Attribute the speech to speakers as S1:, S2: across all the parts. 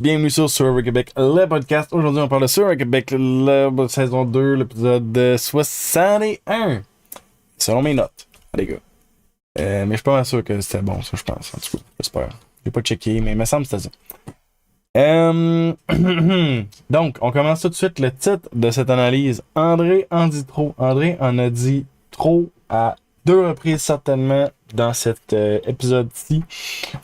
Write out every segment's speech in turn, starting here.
S1: Bienvenue sur Survivor Québec, le podcast. Aujourd'hui, on parle de Survivor Québec, la saison 2, l'épisode 61. Selon mes notes, les gars. Mais je suis pas mal sûr que c'était bon, ça, je pense. En tout cas, j'espère. J'ai pas checké, mais il me semble que c'était ça. Donc, on commence tout de suite le titre de cette analyse. André en dit trop. André en a dit trop à 2 reprises certainement dans cet épisode-ci.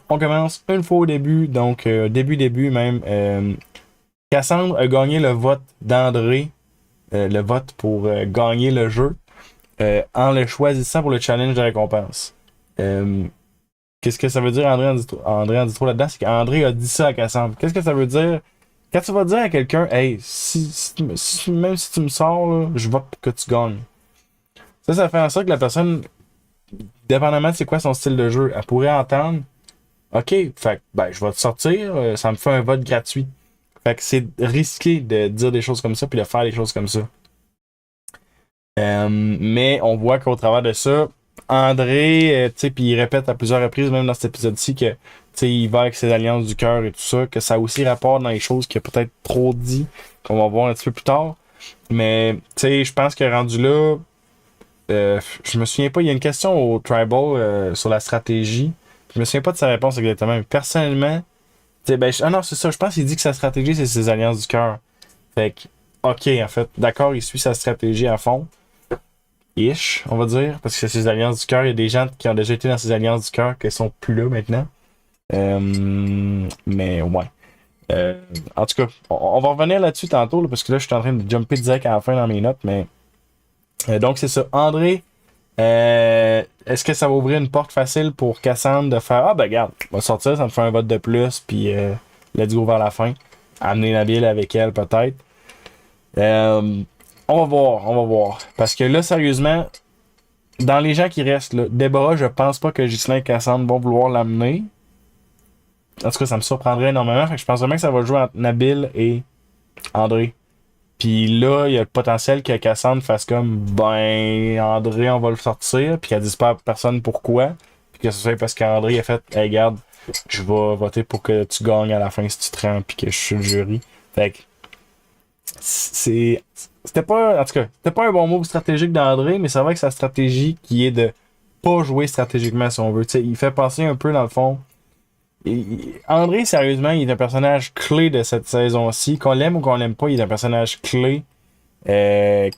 S1: On commence une fois au début, donc début même. Cassandre a gagné le vote d'André, le vote pour gagner le jeu, en le choisissant pour le challenge de récompense. Qu'est-ce que ça veut dire, André en dit trop là-dedans? C'est qu'André a dit ça à Cassandre. Qu'est-ce que ça veut dire? Quand tu vas dire à quelqu'un, hey, même si tu me sors, là, je vote pour que tu gagnes. Ça fait en sorte que la personne, dépendamment de c'est quoi son style de jeu, elle pourrait entendre, OK, fait ben, je vais te sortir, ça me fait un vote gratuit. Fait que c'est risqué de dire des choses comme ça puis de faire des choses comme ça. Mais on voit qu'au travers de ça, André, tu sais, puis il répète à plusieurs reprises, même dans cet épisode-ci, que tu sais, il va avec ses alliances du cœur et tout ça, que ça a aussi rapport dans les choses qu'il a peut-être trop dit, qu'on va voir un petit peu plus tard. Mais tu sais, je pense que rendu là, je me souviens pas, il y a une question au Tribal sur la stratégie. Je me souviens pas de sa réponse exactement, mais personnellement, ah non, c'est ça, je pense qu'il dit que sa stratégie, c'est ses alliances du cœur. Fait que, ok, en fait, d'accord, il suit sa stratégie à fond. Ish, on va dire, parce que c'est ses alliances du cœur. Il y a des gens qui ont déjà été dans ses alliances du cœur qui sont plus là maintenant. Mais ouais. En tout cas, on va revenir là-dessus tantôt, là, parce que là, je suis en train de jumper direct à la fin dans mes notes, mais. Donc, c'est ça. André, est-ce que ça va ouvrir une porte facile pour Cassandre de faire ben regarde, on va sortir, ça me fait un vote de plus, puis let's go vers la fin. Amener Nabil avec elle, peut-être. On va voir. Parce que là, sérieusement, dans les gens qui restent, là, Déborah, je pense pas que Ghislain et Cassandre vont vouloir l'amener. En tout cas, ça me surprendrait énormément. Fait que je pense vraiment que ça va jouer entre Nabil et André. Puis là, il y a le potentiel que Cassandre fasse comme ben André, on va le sortir, puis qu'elle dise pas à personne pourquoi. Puis que ce soit parce qu'André a fait hey, regarde, je vais voter pour que tu gagnes à la fin si tu te rends, puis que je suis le jury. Fait que c'était pas. En tout cas, c'était pas un bon move stratégique d'André, mais c'est vrai que sa stratégie qui est de pas jouer stratégiquement si on veut. T'sais, il fait penser un peu dans le fond. André, sérieusement, il est un personnage clé de cette saison-ci. Qu'on l'aime ou qu'on l'aime pas, il est un personnage clé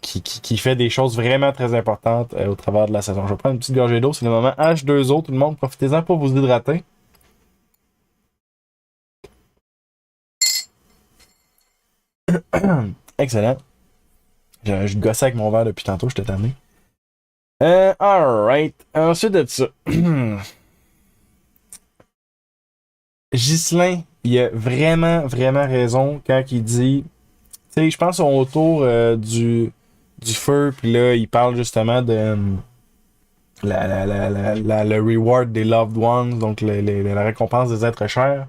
S1: qui fait des choses vraiment très importantes au travers de la saison. Je vais prendre une petite gorgée d'eau. C'est le moment H2O. Tout le monde, profitez-en pour vous hydrater. Excellent. Je gossais avec mon verre depuis tantôt, je t'ai tanné. Alright. Ensuite de ça. Ghislain, il a vraiment, vraiment raison quand il dit. Tu sais, je pense autour du feu, puis là, il parle justement de le reward des loved ones, donc la récompense des êtres chers.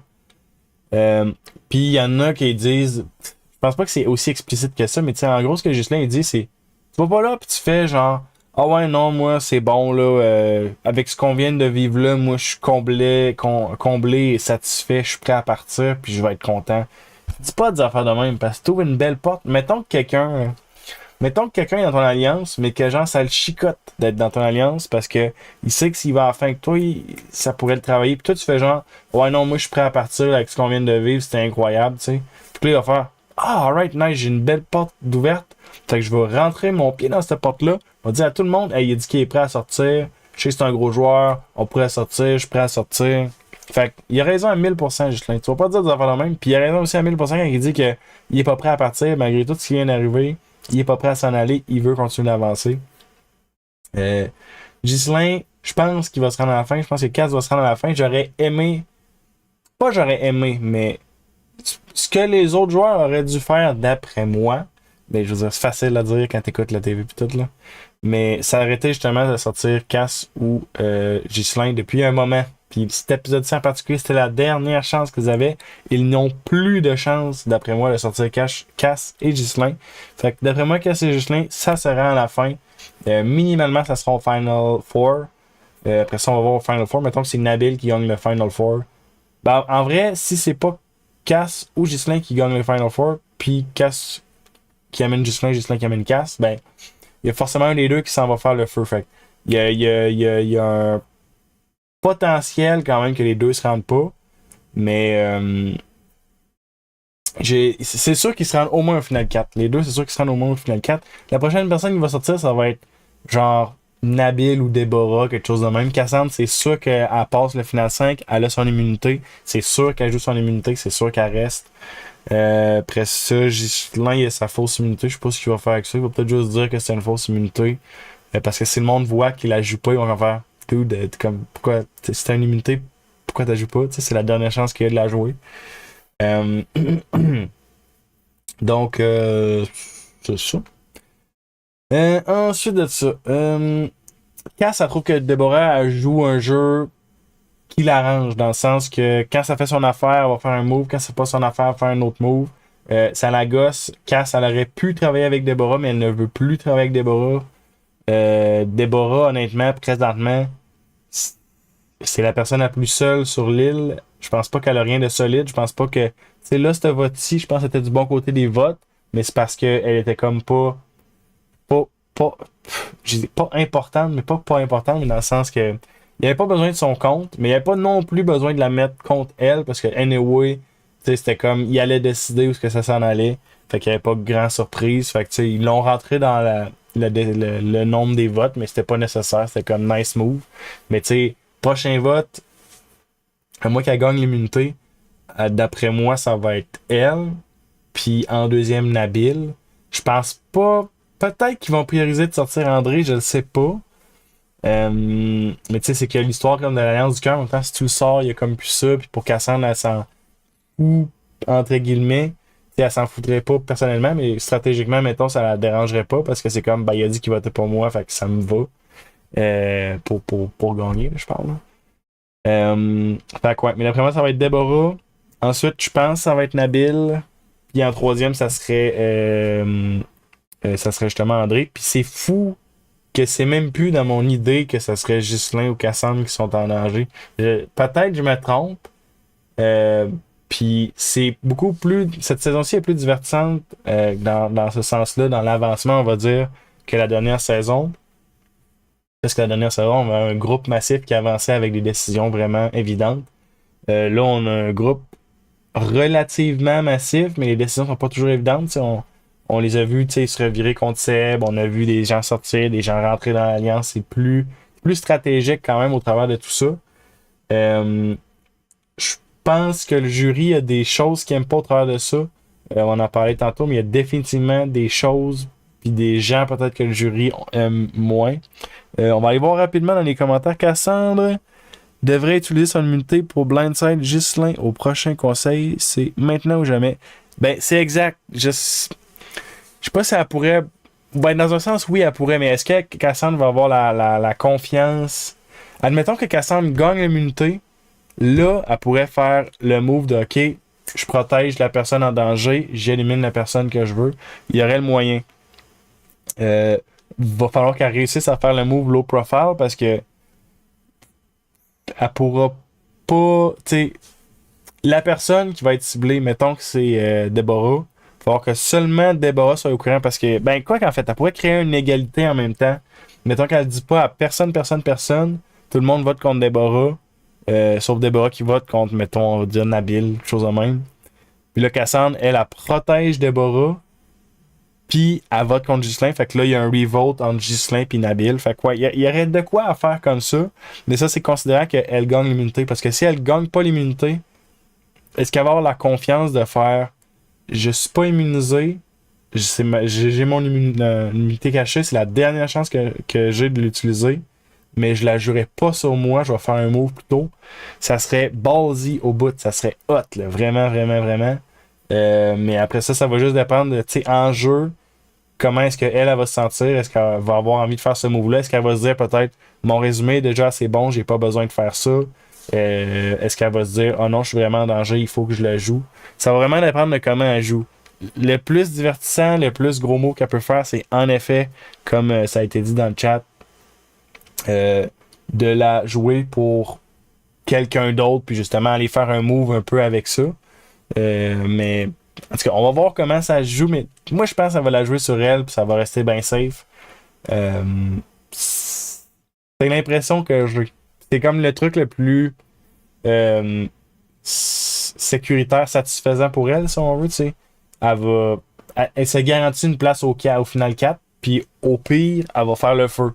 S1: Puis il y en a qui disent. Je pense pas que c'est aussi explicite que ça, mais tu sais, en gros, ce que Ghislain il dit, c'est tu vas pas là, puis tu fais genre ah ouais, non, moi, c'est bon, là, avec ce qu'on vient de vivre là, moi, je suis comblé et satisfait, je suis prêt à partir, puis je vais être content. Dis pas des affaires de même, parce que tu ouvres une belle porte. Mettons que quelqu'un est dans ton alliance, mais que genre, ça le chicote d'être dans ton alliance, parce que il sait que s'il va à la fin que toi, ça pourrait le travailler, puis toi, tu fais genre, ouais, non, moi, je suis prêt à partir avec ce qu'on vient de vivre, c'était incroyable, tu sais. Puis là, il va faire, ah, alright, nice, j'ai une belle porte d'ouverte. Fait que je vais rentrer mon pied dans cette porte-là. On va dire à tout le monde, hey, il a dit qu'il est prêt à sortir. Je sais que c'est un gros joueur. On pourrait sortir. Je suis prêt à sortir. Fait qu'il a raison à 1000%, Ghislain. Tu vas pas dire des affaires de même. Puis il a raison aussi à 1000% quand il dit qu'il est pas prêt à partir malgré tout ce qui vient d'arriver. Il est pas prêt à s'en aller. Il veut continuer d'avancer. Ghislain, je pense qu'il va se rendre à la fin. Je pense que Cass va se rendre à la fin. J'aurais aimé. Pas j'aurais aimé, mais ce que les autres joueurs auraient dû faire d'après moi. Ben, je veux dire, c'est facile à dire quand t'écoutes la TV pis tout, là. Mais ça aurait été justement de sortir Cass ou Ghislain depuis un moment. Puis cet épisode-ci en particulier, c'était la dernière chance qu'ils avaient. Ils n'ont plus de chance, d'après moi, de sortir Cass et Ghislain. Fait que d'après moi, Cass et Ghislain, ça sera à la fin. Minimalement, ça sera au Final Four. Après ça, on va voir au Final Four. Mettons que c'est Nabil qui gagne le Final Four. Ben, en vrai, si c'est pas Cass ou Ghislain qui gagne le Final Four, puis Cass qui amène Ghislain, Ghislain qui amène Cass, ben, il y a forcément un des deux qui s'en va faire le feu. Fait il y a un potentiel quand même que les deux se rendent pas, mais c'est sûr qu'ils se rendent au moins au final 4. Les deux, c'est sûr qu'ils se rendent au moins au final 4. La prochaine personne qui va sortir, ça va être genre Nabil ou Déborah, quelque chose de même. Cassandre, c'est sûr qu'elle passe le final 5, elle a son immunité. C'est sûr qu'elle joue son immunité, c'est sûr qu'elle reste. Après ça, Ghislain, il a sa fausse immunité. Je sais pas ce qu'il va faire avec ça. Il va peut-être juste dire que c'est une fausse immunité. Parce que si le monde voit qu'il la joue pas, ils vont faire dude, comme pourquoi si t'as une immunité, pourquoi t'as joues pas? T'sais, c'est la dernière chance qu'il y a de la jouer. Euh, Donc, c'est ça. Ensuite de ça, Cass, ça trouve que Deborah elle joue un jeu qui l'arrange, dans le sens que quand ça fait son affaire, elle va faire un move, quand c'est pas son affaire, elle va faire un autre move. Ça la gosse. Cass, elle aurait pu travailler avec Deborah, mais elle ne veut plus travailler avec Deborah. Deborah, honnêtement, présentement, c'est la personne la plus seule sur l'île. Je pense pas qu'elle a rien de solide. Je pense pas que. C'est là, ce vote-ci, je pense que c'était du bon côté des votes, mais c'est parce qu'elle était comme pas, pas, je dis pas importante, mais pas importante, mais dans le sens que il n'y avait pas besoin de son compte, mais il n'y avait pas non plus besoin de la mettre contre elle, parce que anyway, tu sais, c'était comme, il allait décider où est-ce que ça s'en allait, fait qu'il n'y avait pas de grande surprise, fait que tu sais, ils l'ont rentré dans le nombre des votes, mais c'était pas nécessaire, c'était comme nice move, mais tu sais, prochain vote, à moins qu'elle gagne l'immunité, d'après moi, ça va être elle, puis en deuxième, Nabil. Je pense pas. Peut-être qu'ils vont prioriser de sortir André, je le sais pas. Mais tu sais, c'est que l'histoire comme de l'Alliance du Cœur, en même temps, si tu le sors, il y a comme plus ça, puis pour Cassandre, elle s'en fout, entre guillemets. T'sais, elle s'en foutrait pas personnellement, mais stratégiquement, mettons, ça la dérangerait pas, parce que c'est comme, ben, il a dit qu'il votait pour moi, fait que ça me va. Pour gagner, je parle. Fait que ouais, mais d'après moi, ça va être Déborah. Ensuite, je pense que ça va être Nabil. Puis en troisième, ça serait justement André. Puis c'est fou que c'est même plus dans mon idée que ça serait Ghislain ou Cassandre qui sont en danger. Peut-être je me trompe. Euh, Puis c'est beaucoup plus. Cette saison-ci est plus divertissante dans ce sens-là, dans l'avancement, on va dire, que la dernière saison. Parce que la dernière saison, on a un groupe massif qui avançait avec des décisions vraiment évidentes. Là, on a un groupe relativement massif, mais les décisions sont pas toujours évidentes. On les a vus se revirer contre Seb, on a vu des gens sortir, des gens rentrer dans l'Alliance. C'est plus stratégique quand même au travers de tout ça. Je pense que le jury a des choses qu'il n'aime pas au travers de ça. On en parlait tantôt, mais il y a définitivement des choses puis des gens peut-être que le jury aime moins. On va aller voir rapidement dans les commentaires. Cassandre devrait utiliser son immunité pour blindside Ghislain au prochain conseil. C'est maintenant ou jamais. Ben, c'est exact. Je sais pas si elle pourrait. Ben, dans un sens, oui, elle pourrait, mais est-ce que Cassandre va avoir la confiance? Admettons que Cassandre gagne l'immunité. Là, elle pourrait faire le move de OK, je protège la personne en danger, j'élimine la personne que je veux. Il y aurait le moyen. Va falloir qu'elle réussisse à faire le move low profile parce que elle pourra pas. Tu sais, la personne qui va être ciblée, mettons que c'est Déborah, il va falloir que seulement Déborah soit au courant parce que, ben, quoi qu'en fait, elle pourrait créer une égalité en même temps. Mettons qu'elle dit pas à personne, tout le monde vote contre Déborah, sauf Déborah qui vote contre, mettons, on va dire Nabil, quelque chose de même. Puis là, Cassandre, elle protège Déborah. Puis elle vote contre Ghislain. Fait que là, il y a un revote entre Ghislain et Nabil. Fait que ouais, il y aurait de quoi à faire comme ça. Mais ça, c'est considérant qu'elle gagne l'immunité. Parce que si elle gagne pas l'immunité, est-ce qu'elle va avoir la confiance de faire je suis pas immunisé, j'ai mon immunité cachée, c'est la dernière chance que j'ai de l'utiliser, mais je la jouerai pas sur moi, je vais faire un move plutôt. Ça serait ballsy au bout, ça serait hot, là, vraiment, vraiment, vraiment. Mais après ça, ça va juste dépendre de, tu sais, en jeu, comment est-ce qu'elle va se sentir, est-ce qu'elle va avoir envie de faire ce move-là, est-ce qu'elle va se dire peut-être, mon résumé est déjà assez bon, j'ai pas besoin de faire ça. Est-ce qu'elle va se dire, oh non, je suis vraiment en danger, il faut que je le joue. Ça va vraiment dépendre de comment elle joue. Le plus divertissant, le plus gros mot qu'elle peut faire, c'est en effet, comme ça a été dit dans le chat, de la jouer pour quelqu'un d'autre, puis justement aller faire un move un peu avec ça. Mais en tout cas, on va voir comment ça se joue. Mais moi, je pense que ça va la jouer sur elle, puis ça va rester bien safe. Euh, c'est l'impression que j'ai. C'est comme le truc le plus euh, sécuritaire, satisfaisant pour elle, si on veut, tu sais. Elle se garantit une place au final 4, puis au pire, elle va faire le feu.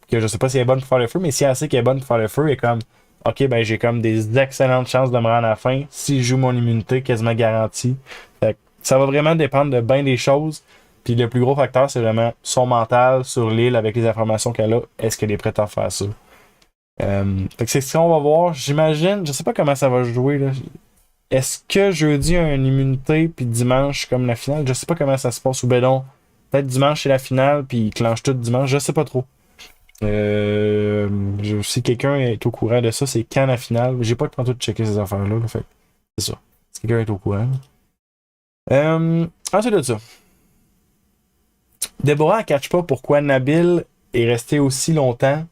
S1: Que je sais pas si elle est bonne pour faire le feu, mais si elle sait qu'elle est bonne pour faire le feu, elle est comme, ok, ben j'ai comme des excellentes chances de me rendre à la fin si je joue mon immunité quasiment garantie. Fait que ça va vraiment dépendre de bien des choses. Puis le plus gros facteur, c'est vraiment son mental sur l'île avec les informations qu'elle a. Est-ce qu'elle est prête à faire ça? Fait que c'est ce qu'on va voir. J'imagine, je sais pas comment ça va jouer là. Est-ce que jeudi a une immunité puis dimanche comme la finale? Je sais pas comment ça se passe ou ben non. Peut-être dimanche c'est la finale puis il clenche tout dimanche, je sais pas trop. Si quelqu'un est au courant de ça, c'est quand la finale. J'ai pas tantôt de checker ces affaires-là. Fait que c'est ça. Si quelqu'un est au courant. Ensuite de ça. Déborah elle catch pas pourquoi Nabil est resté aussi longtemps.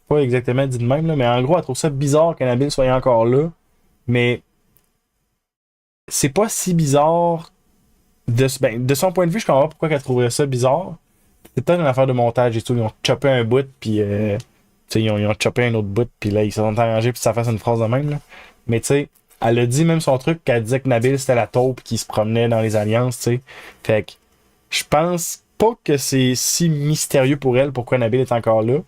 S1: Pas exactement dit de même, là, mais en gros, elle trouve ça bizarre que Nabil soit encore là. Mais c'est pas si bizarre. De son point de vue, je comprends pas pourquoi elle trouverait ça bizarre. C'est peut-être une affaire de montage et tout. Ils ont chopé un bout, puis ils ont chopé un autre bout, puis là, ils se sont arrangés, puis ça fasse une phrase de même. Là. Mais tu sais, elle a dit même son truc qu'elle disait que Nabil c'était la taupe qui se promenait dans les alliances, tu sais. Fait que je pense pas que c'est si mystérieux pour elle pourquoi Nabil est encore là.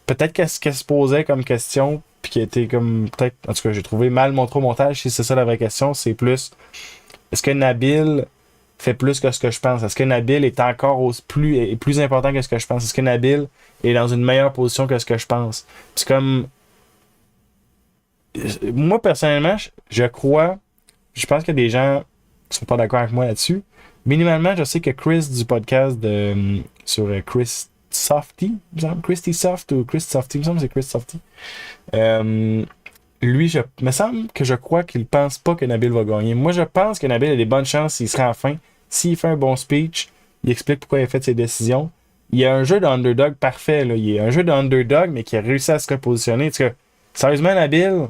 S1: Peut-être qu'elle se posait comme question, puis qu'elle était comme. Peut-être, en tout cas, j'ai trouvé mal montré au montage. Si c'est ça la vraie question, c'est plus. Est-ce que Nabil fait plus que ce que je pense? Est-ce que Nabil est est plus important que ce que je pense? Est-ce que Nabil est dans une meilleure position que ce que je pense? C'est comme. Moi, personnellement, je pense qu'il y a des gens qui sont pas d'accord avec moi là-dessus. Minimalement, je sais que Chris du podcast sur Chris Softy, il me semble, Christy Soft ou Chris Softy, il me semble que c'est Chris Softy. Euh, Lui, me semble que je crois qu'il pense pas que Nabil va gagner. Moi, je pense que Nabil a des bonnes chances s'il sera en fin. S'il fait un bon speech, il explique pourquoi il a fait ses décisions. Il y a un jeu de underdog parfait. Là. Il y a un jeu de underdog, mais qui a réussi à se repositionner. Parce que, sérieusement, Nabil,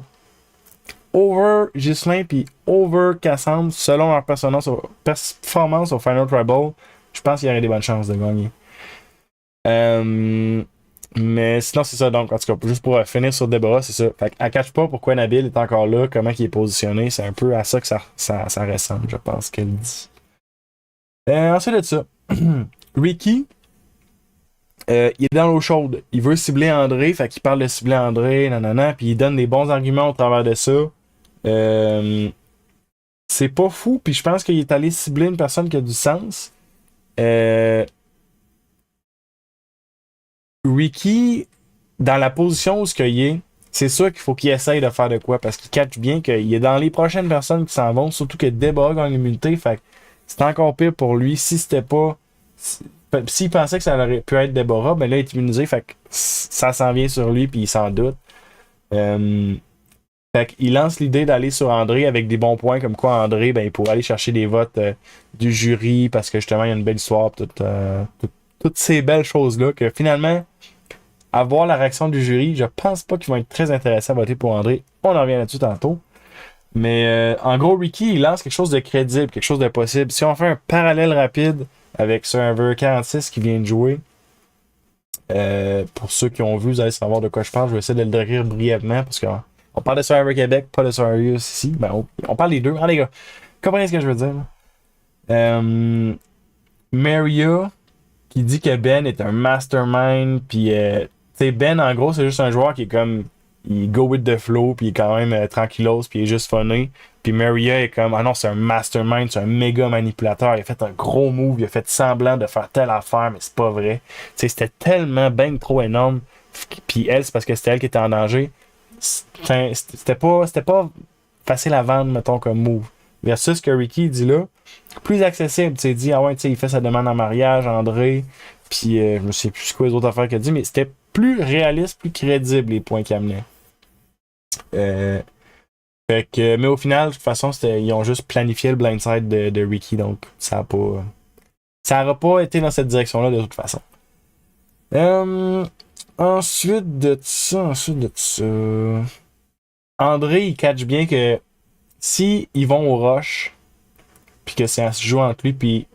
S1: over Ghislain puis over Cassandre, selon leur performance au Final Tribal, je pense qu'il y aurait des bonnes chances de gagner. Mais sinon, c'est ça. Donc, en tout cas, juste pour finir sur Deborah, c'est ça. Fait qu'elle catch pas pourquoi Nabil est encore là, comment il est positionné. C'est un peu à ça que ça ressemble, je pense qu'elle dit. Ensuite de ça, Ricky, il est dans l'eau chaude. Il veut cibler André, fait qu'il parle de cibler André, nanana, puis il donne des bons arguments au travers de ça. C'est pas fou, puis je pense qu'il est allé cibler une personne qui a du sens. Ricky, dans la position où il est, c'est sûr qu'il faut qu'il essaye de faire de quoi, parce qu'il catch bien qu'il est dans les prochaines personnes qui s'en vont, surtout que Deborah gagne l'immunité, fait que c'est encore pire pour lui. Si c'était pas... S'il pensait que ça aurait pu être Deborah, ben là, il est immunisé, fait que ça s'en vient sur lui, puis il s'en doute. Fait qu'il lance l'idée d'aller sur André avec des bons points, comme quoi André, ben, il pourrait aller chercher des votes du jury, parce que justement, il y a une belle histoire, toutes ces belles choses-là, que finalement, à voir la réaction du jury, je pense pas qu'ils vont être très intéressés à voter pour André. On en revient là-dessus tantôt. Mais en gros, Ricky, il lance quelque chose de crédible, quelque chose de possible. Si on fait un parallèle rapide avec Survivor 46 qui vient de jouer, pour ceux qui ont vu, vous allez savoir de quoi je parle. Je vais essayer de le décrire brièvement parce qu'on parle de Survivor Québec, pas de Survivor ici. Ben, on parle des deux. Ah les gars, comprenez ce que je veux dire. Maria qui dit que Ben est un mastermind, puis tu sais, Ben en gros c'est juste un joueur qui est comme il go with the flow, puis il est quand même tranquillos, puis il est juste funny. Puis Maria est comme, ah non, c'est un mastermind, c'est un méga manipulateur. Il a fait un gros move, il a fait semblant de faire telle affaire, mais c'est pas vrai. Tu sais, c'était tellement ben trop énorme. Puis elle, c'est parce que c'était elle qui était en danger. C'était pas facile à vendre, mettons, comme move. Versus ce que Ricky dit là, plus accessible. Tu sais, dit, ah ouais, tu sais, il fait sa demande en mariage, André. Puis je me sais plus quoi les autres affaires qu'il a dit, mais c'était plus réaliste, plus crédible les points qu'il amenait. Fait que, mais au final, de toute façon, ils ont juste planifié le blindside de Ricky, donc ça n'aura pas été dans cette direction-là de toute façon. Ensuite de ça, André, il catch bien que si ils vont au rush, puis que c'est un joue entre lui puis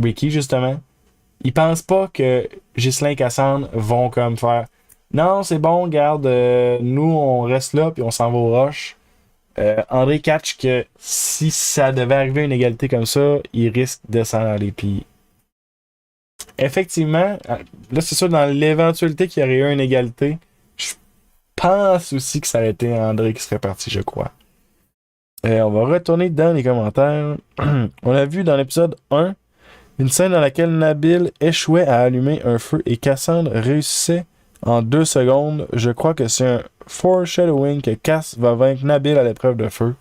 S1: Ricky, justement, ils pensent pas que Ghislain et Cassandre vont comme faire non, c'est bon, garde, nous on reste là puis on s'en va au rush. André catch que si ça devait arriver à une égalité comme ça, il risque de s'en aller. Puis effectivement, là c'est sûr, dans l'éventualité qu'il y aurait eu une égalité, je pense aussi que ça aurait été André qui serait parti, je crois. On va retourner dans les commentaires. On a vu dans l'épisode 1 une scène dans laquelle Nabil échouait à allumer un feu et Cassandre réussissait en 2 secondes. Je crois que c'est un foreshadowing que Cass va vaincre Nabil à l'épreuve de feu.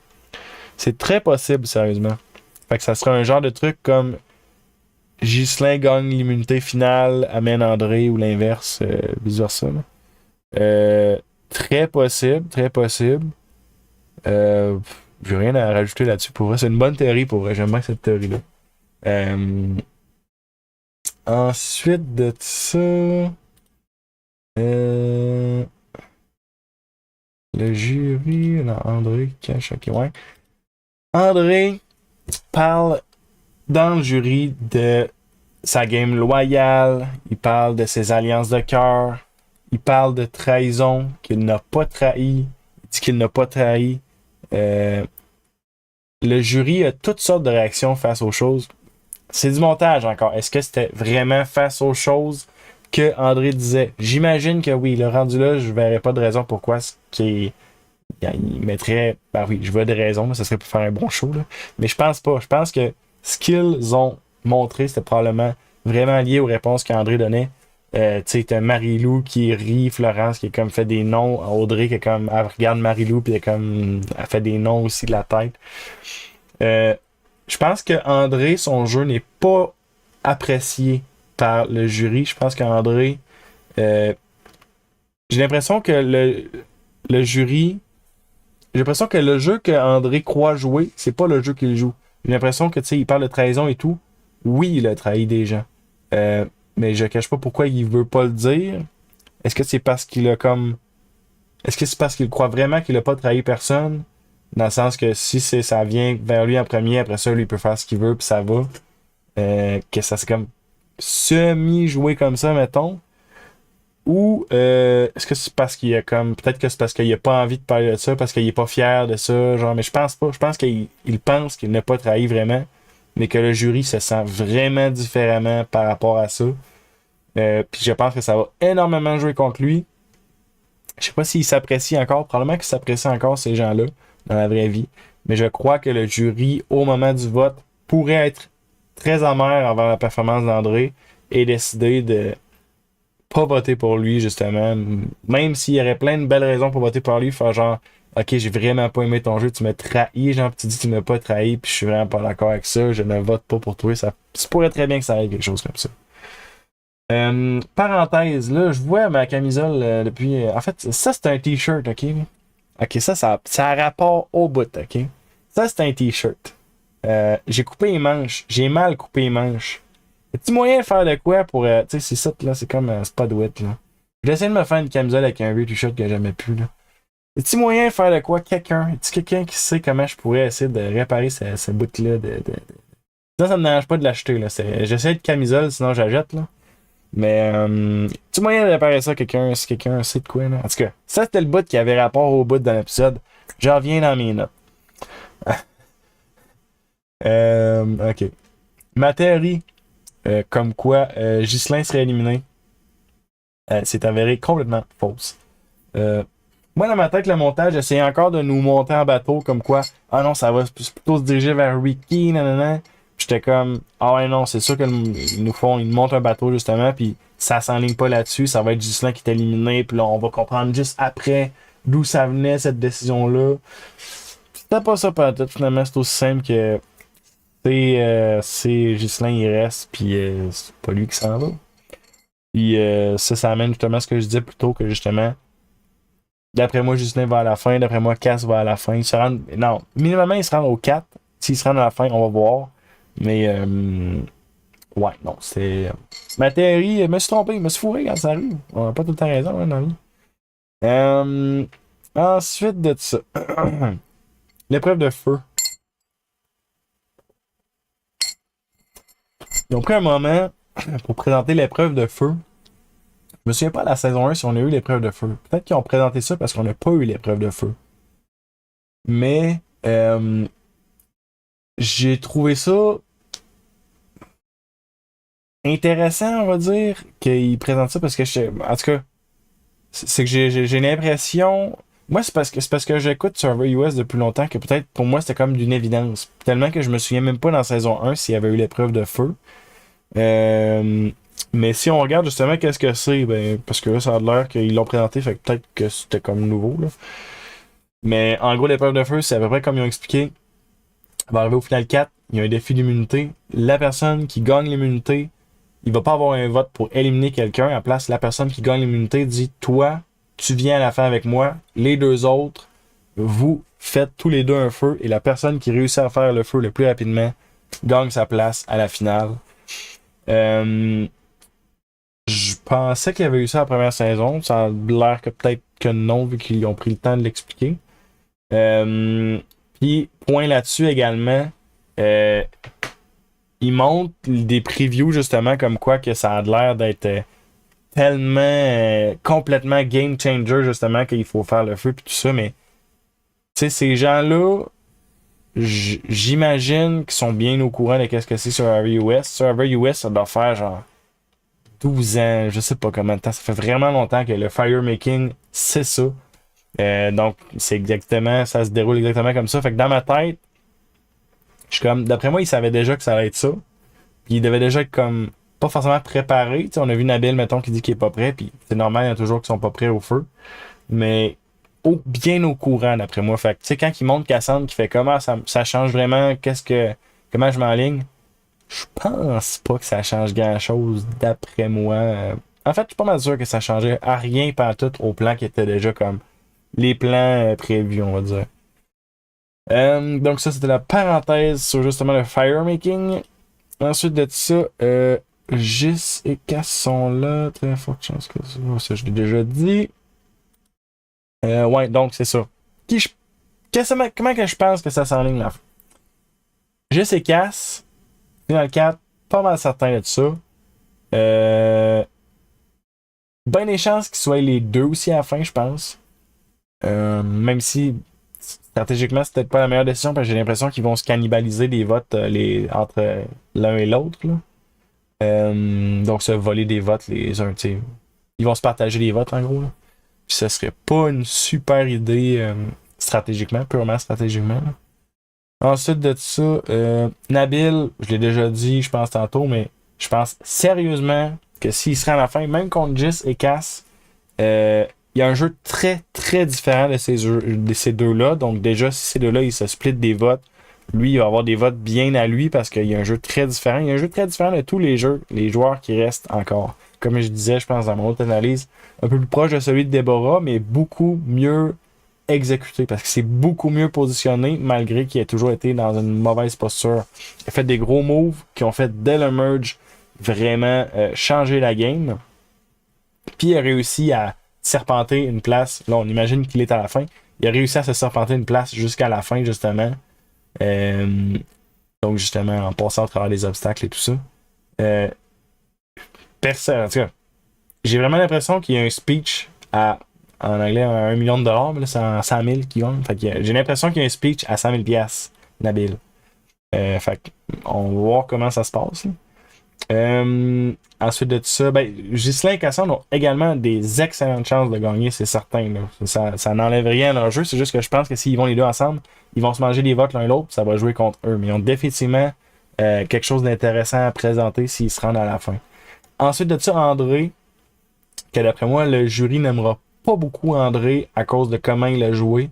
S1: C'est très possible, sérieusement. Fait que ça serait un genre de truc comme Ghislain gagne l'immunité finale, amène André ou l'inverse, vice-versa. Très possible, très possible. J'ai rien à rajouter là-dessus pour vrai. C'est une bonne théorie pour vrai. J'aime bien cette théorie-là. Ensuite de ça, le jury, non, André cache, ok, ouais. André parle dans le jury de sa game loyale, il parle de ses alliances de cœur, il parle de trahison, qu'il n'a pas trahi, il dit qu'il n'a pas trahi. Le jury a toutes sortes de réactions face aux choses. C'est du montage encore. Est-ce que c'était vraiment face aux choses que André disait? J'imagine que oui. Le rendu là, je verrais pas de raison pourquoi il mettrait. Ben oui, je vois des raisons, ça serait pour faire un bon show. Là. Mais je pense pas. Je pense que ce qu'ils ont montré, c'était probablement vraiment lié aux réponses qu'André donnait. Tu sais, t'as Marie-Lou qui rit, Florence qui a comme fait des noms, Audrey qui a comme. Elle regarde Marie-Lou puis elle fait des noms aussi de la tête. Je pense que André, son jeu n'est pas apprécié par le jury. Je pense qu'André. J'ai l'impression que le jury. J'ai l'impression que le jeu que André croit jouer, c'est pas le jeu qu'il joue. J'ai l'impression que, tu sais, il parle de trahison et tout. Oui, il a trahi des gens. Mais je cache pas pourquoi il veut pas le dire. Est-ce que c'est parce qu'il a comme. Est-ce que c'est parce qu'il croit vraiment qu'il a pas trahi personne? Dans le sens que si ça vient vers lui en premier, après ça, lui, il peut faire ce qu'il veut, puis ça va. Que ça c'est comme semi-joué comme ça, mettons. Ou est-ce que c'est parce qu'il a comme. Peut-être que c'est parce qu'il a pas envie de parler de ça, parce qu'il est pas fier de ça, genre, mais je pense pas. Je pense qu'il pense qu'il n'a pas trahi vraiment, mais que le jury se sent vraiment différemment par rapport à ça. Puis je pense que ça va énormément jouer contre lui. Je sais pas s'il s'apprécie encore. Probablement qu'il s'apprécie encore, ces gens-là, dans la vraie vie. Mais je crois que le jury, au moment du vote, pourrait être très amer envers la performance d'André et décider de pas voter pour lui, justement. Même s'il y aurait plein de belles raisons pour voter pour lui, faire genre, ok, j'ai vraiment pas aimé ton jeu, tu m'as trahi, genre, tu dis que tu m'as pas trahi, puis je suis vraiment pas d'accord avec ça, je ne vote pas pour toi. Ça pourrait très bien que ça arrive quelque chose comme ça. Parenthèse, là, je vois ma camisole depuis. En fait, ça c'est un t-shirt, ok? Ok, ça a rapport au bout, ok? Ça c'est un t-shirt. J'ai coupé les manches. J'ai mal coupé les manches. Y'a-t-il moyen de faire de quoi pour. Tu sais, c'est ça, là, c'est comme c'est pas de wet, là. J'essaie de me faire une camisole avec un vieux t-shirt que j'aimais plus, là. Y'a-t-il moyen de faire de quoi? Y'a-t-il quelqu'un qui sait comment je pourrais essayer de réparer ce bout-là Ça me dérange pas de l'acheter, là. J'essaie de camisole, sinon j'achète, là. Mais, tu moyen de réparer ça, si quelqu'un sait de quoi, là. En tout cas, ça c'était le bout qui avait rapport au bout dans l'épisode. Je reviens dans mes notes. Ok. Ma théorie, comme quoi Ghislain serait éliminé, c'est avéré complètement fausse. Moi, dans ma tête, le montage essayait encore de nous monter en bateau, comme quoi, ah non, ça va plutôt se diriger vers Ricky, nanana. J'étais comme, ah ouais, non, c'est sûr qu'ils nous montent un bateau, justement, puis ça s'enligne pas là-dessus, ça va être Ghislain qui est éliminé, puis là, on va comprendre juste après d'où ça venait, cette décision-là. C'était pas ça, pas tout, finalement, c'est aussi simple que c'est Ghislain, il reste, puis c'est pas lui qui s'en va. Puis ça amène justement à ce que je disais plus tôt, que justement, d'après moi, Ghislain va à la fin, d'après moi, Cass va à la fin. Non, minimalement, il se rend au 4. S'il se rend à la fin, on va voir. Mais, ouais, non, c'est. Ma théorie, je me suis trompé, je me suis fourré quand ça arrive. On n'a pas tout le temps raison, hein, dans la vie. Ensuite de ça. L'épreuve de feu. Ils ont pris un moment pour présenter l'épreuve de feu. Je me souviens pas à la saison 1 si on a eu l'épreuve de feu. Peut-être qu'ils ont présenté ça parce qu'on n'a pas eu l'épreuve de feu. Mais j'ai trouvé ça intéressant, on va dire, qu'ils présentent ça parce que en tout cas, c'est que j'ai l'impression. Moi, c'est parce que j'écoute Survey US depuis longtemps que peut-être pour moi c'était comme d'une évidence. Tellement que je me souviens même pas dans saison 1 s'il y avait eu l'épreuve de feu. Euh, mais si on regarde justement qu'est-ce que c'est, ben parce que là ça a l'air qu'ils l'ont présenté, fait que peut-être que c'était comme nouveau là. Mais en gros l'épreuve de feu, c'est à peu près comme ils ont expliqué. On va arriver au final 4, il y a un défi d'immunité. La personne qui gagne l'immunité, il va pas avoir un vote pour éliminer quelqu'un. À la place, la personne qui gagne l'immunité dit toi, tu viens à la fin avec moi. Les deux autres, vous faites tous les deux un feu et la personne qui réussit à faire le feu le plus rapidement gagne sa place à la finale. Je pensais qu'il y avait eu ça la première saison. Ça a l'air que peut-être que non, vu qu'ils ont pris le temps de l'expliquer. Puis, point là-dessus également, euh, ils montrent des previews justement comme quoi que ça a l'air d'être tellement complètement game changer justement qu'il faut faire le feu puis tout ça, mais tu sais, ces gens-là, j'imagine qu'ils sont bien au courant de qu'est-ce que c'est Survivor US. Survivor US, ça doit faire genre 12 ans, je sais pas combien de temps. Ça fait vraiment longtemps que le firemaking, c'est ça. Donc, c'est exactement, ça se déroule exactement comme ça. Fait que dans ma tête, je suis comme, d'après moi, ils savaient déjà que ça allait être ça. Puis ils devaient déjà être comme, pas forcément préparés. T'sais, on a vu Nabil, mettons, qui dit qu'il est pas prêt. Puis c'est normal, il y a toujours qui sont pas prêts au feu. Mais bien au courant, d'après moi. Fait que, tu sais, quand ils montrent Cassandre qui fait comment ça change vraiment, comment je m'enligne, je pense pas que ça change grand-chose, d'après moi. En fait, je suis pas mal sûr que ça changeait à rien tout au plan qui était déjà comme les plans prévus, on va dire. Donc ça, c'était la parenthèse sur justement le firemaking. Ensuite de ça, Gis et Cass sont là. Très forte chance que ça, je l'ai déjà dit. Ouais, donc c'est ça. Comment que je pense que ça s'enligne là? Gis et Cass, final 4, pas mal certain de ça. Ben des chances qu'ils soient les deux aussi à la fin, je pense. Même si stratégiquement, c'est peut-être pas la meilleure décision parce que j'ai l'impression qu'ils vont se cannibaliser des votes entre l'un et l'autre. Là. Donc se voler des votes les uns, tu sais. Ils vont se partager les votes en gros. Là. Puis ce serait pas une super idée stratégiquement, purement stratégiquement. Là. Ensuite de ça, Nabil, je l'ai déjà dit, je pense tantôt, mais je pense sérieusement que s'il serait à la fin, même contre Jis et Cass, il y a un jeu très très différent de ces deux-là. Donc déjà, si ces deux-là, ils se splitent des votes, lui, il va avoir des votes bien à lui parce qu'il y a un jeu très différent. Il y a un jeu très différent de tous les jeux, les joueurs qui restent encore. Comme je disais, je pense dans mon autre analyse, un peu plus proche de celui de Deborah, mais beaucoup mieux exécuté parce que c'est beaucoup mieux positionné malgré qu'il ait toujours été dans une mauvaise posture. Il a fait des gros moves qui ont fait dès le merge vraiment changer la game. Puis il a réussi à serpenter une place. Là, on imagine qu'il est à la fin. Il a réussi à se serpenter une place jusqu'à la fin, justement. Donc, justement, en passant à travers les obstacles et tout ça. Personne, en tout cas, j'ai vraiment l'impression qu'il y a un speech en anglais, à 1 million de dollars, mais là, c'est en 100 000 qui gagne. Fait que j'ai l'impression qu'il y a un speech à 100 000 piastres, Nabil. Fait on va voir comment ça se passe. Ensuite de tout ça, Ghislain et Cassandre ont également des excellentes chances de gagner, c'est certain. Là. Ça n'enlève rien à leur jeu, c'est juste que je pense que s'ils vont les deux ensemble, ils vont se manger des votes l'un l'autre, ça va jouer contre eux. Mais ils ont définitivement quelque chose d'intéressant à présenter s'ils se rendent à la fin. Ensuite de ça, André, que d'après moi, le jury n'aimera pas beaucoup André à cause de comment il a joué.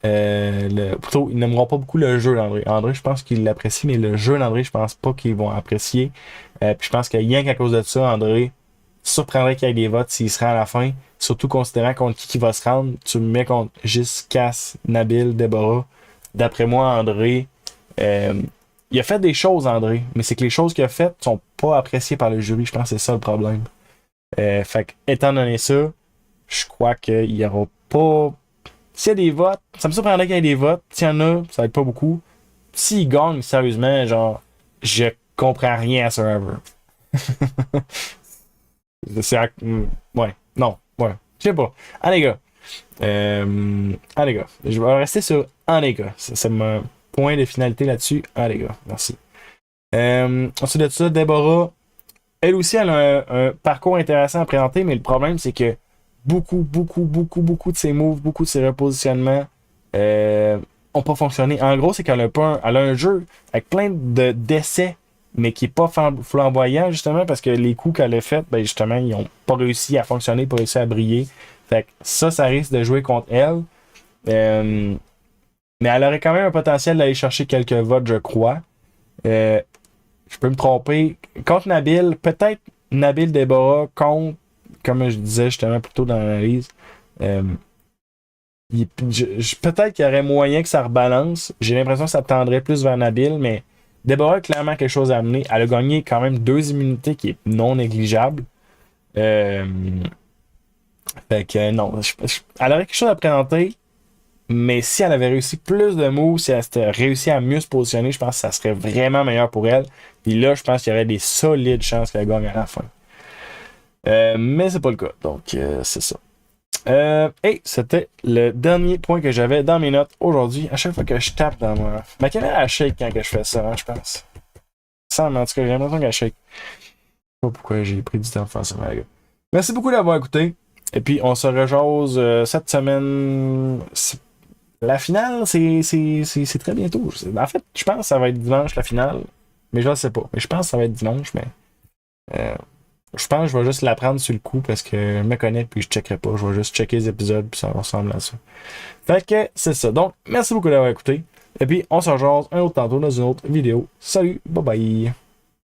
S1: Plutôt, ils n'aimeront pas beaucoup le jeu d'André. André, je pense qu'il l'apprécie, mais le jeu d'André, je pense pas qu'ils vont apprécier. Puis je pense que rien qu'à cause de ça, André surprendrait qu'il y ait des votes s'il se rend à la fin. Surtout considérant contre qui va se rendre. Tu me mets contre Gis, Cass, Nabil, Deborah. D'après moi, André, il a fait des choses, André, mais c'est que les choses qu'il a faites sont pas appréciées par le jury. Je pense que c'est ça le problème. Fait que, étant donné ça, je crois qu'il n'y aura pas s'il y a des votes, ça me surprendrait qu'il y ait des votes. S'il y en a, ça va être pas beaucoup. S'ils gagnent, sérieusement, genre, je comprends rien à Survivor. Ouais, non, ouais. Je sais pas. Ah, les gars. Ah, les gars. Je vais rester sur ah, les gars. C'est mon point de finalité là-dessus. Ah, les gars. Merci. Ensuite de ça, Deborah, elle aussi, elle a un parcours intéressant à présenter, mais le problème, c'est que beaucoup de ses moves, beaucoup de ses repositionnements ont pas fonctionné. En gros, c'est qu'elle a pas elle a un jeu avec plein d'essais, mais qui est pas flamboyant, justement, parce que les coups qu'elle a fait, ben justement, ils ont pas réussi à fonctionner, pas réussi à briller. Fait que ça risque de jouer contre elle. Mais elle aurait quand même un potentiel d'aller chercher quelques votes, je crois. Je peux me tromper. Contre Nabil, peut-être Nabil Deborah contre, comme je disais justement plus tôt dans l'analyse, peut-être qu'il y aurait moyen que ça rebalance. J'ai l'impression que ça tendrait plus vers Nabil, mais Deborah a clairement quelque chose à amener. Elle a gagné quand même 2 immunités qui est non négligeable. Fait que non, elle aurait quelque chose à présenter. Mais si elle avait réussi plus de moves, si elle s'était réussi à mieux se positionner, je pense que ça serait vraiment meilleur pour elle. Puis là, je pense qu'il y aurait des solides chances qu'elle gagne à la fin. Mais c'est pas le cas. Donc, c'est ça. Et c'était le dernier point que j'avais dans mes notes aujourd'hui. À chaque fois que je tape dans ma caméra, elle shake quand que je fais ça, hein, je pense. Ça, mais en tout cas, j'ai l'impression qu'elle shake. Je sais pas pourquoi j'ai pris du temps pour faire ça, les gars. Merci beaucoup d'avoir écouté. Et puis, on se rejase cette semaine. La finale, c'est très bientôt. En fait, je pense que ça va être dimanche, la finale. Mais je ne sais pas. Mais je pense que ça va être dimanche, mais... je pense que je vais juste la prendre sur le coup parce que je me connais puis je checkerai pas. Je vais juste checker les épisodes puis ça ressemble à ça. Fait que c'est ça. Donc, merci beaucoup d'avoir écouté. Et puis, on se rejoint un autre tantôt dans une autre vidéo. Salut, bye bye!